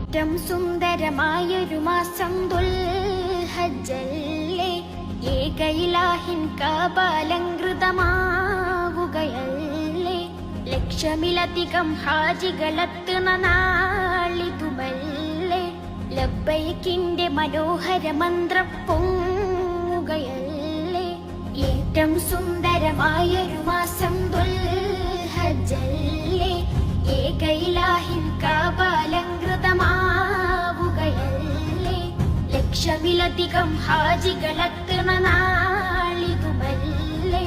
ഏറ്റവും സുന്ദരമായൊരു മാസം ദുൽഹജ്ജല്ലേ, ഏകയിലാഹിൻ കാബാലങ്കൃതമാവുകയല്ലേ. ലക്ഷമിലധികം ഹാജികളെത്തുന്ന നാളിതുമല്ലേ, ലബ്ബൈക്കിന്റെ മനോഹര മന്ത്രം പൊങ്ങുകയല്ലേ. ഏറ്റവും സുന്ദരമായൊരു മാസം ദുൽഹജ്ജല്ലേ, ഏകയിലാഹിൻ കാബാലങ്കൃതമാവുകയല്ലേ. ലക്ഷമിലധികം ഹാജികളെത്തുന്ന നാളിതുമല്ലേ,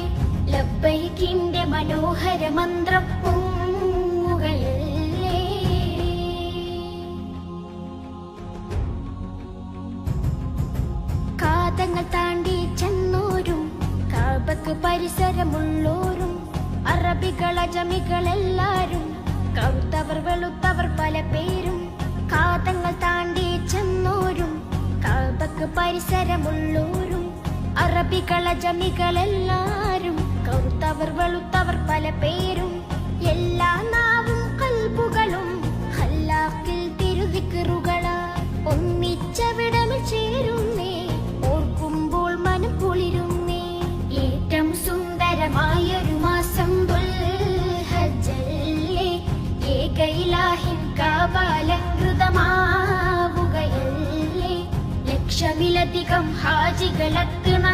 ലബ്ബൈക്കിന്റെ മനോഹര മന്ത്രം പൊങ്ങുകയല്ലേ. കാതങ്ങൾ താണ്ടി ചെന്നോരും കാബക്ക് പരിസരമുള്ളോരും, അറബികൾ അജമികളെല്ലാരും, കറുത്തവർ വെളുത്തവർ പല പേരും. കാതങ്ങൾ താണ്ടി ചെന്നോരും കാബക്ക് പരിസരമുള്ളോരും, അറബികൾ അജമികളെല്ലാരും, കറുത്തവർ വെളുത്തവർ പല പേരും. എല്ലാ നാവും കൽബുകളും ഖല്ലാഖിൽ തിരുദിക്റുകളാ ഒന്നിച്ചവിടമിൽ ചേരുന്നേ, ഓർക്കുമ്പോൾ മനം കുളിരുന്നേ. ഏറ്റവും സുന്ദരമായൊരു മാസം ദുൽഹജ്ജല്ലേ, ഏകയിലാഹിൻ കാബാലങ്കൃതമാവുകയല്ലേ. ലക്ഷമിലധികം ഹാജികളെത്തുന്ന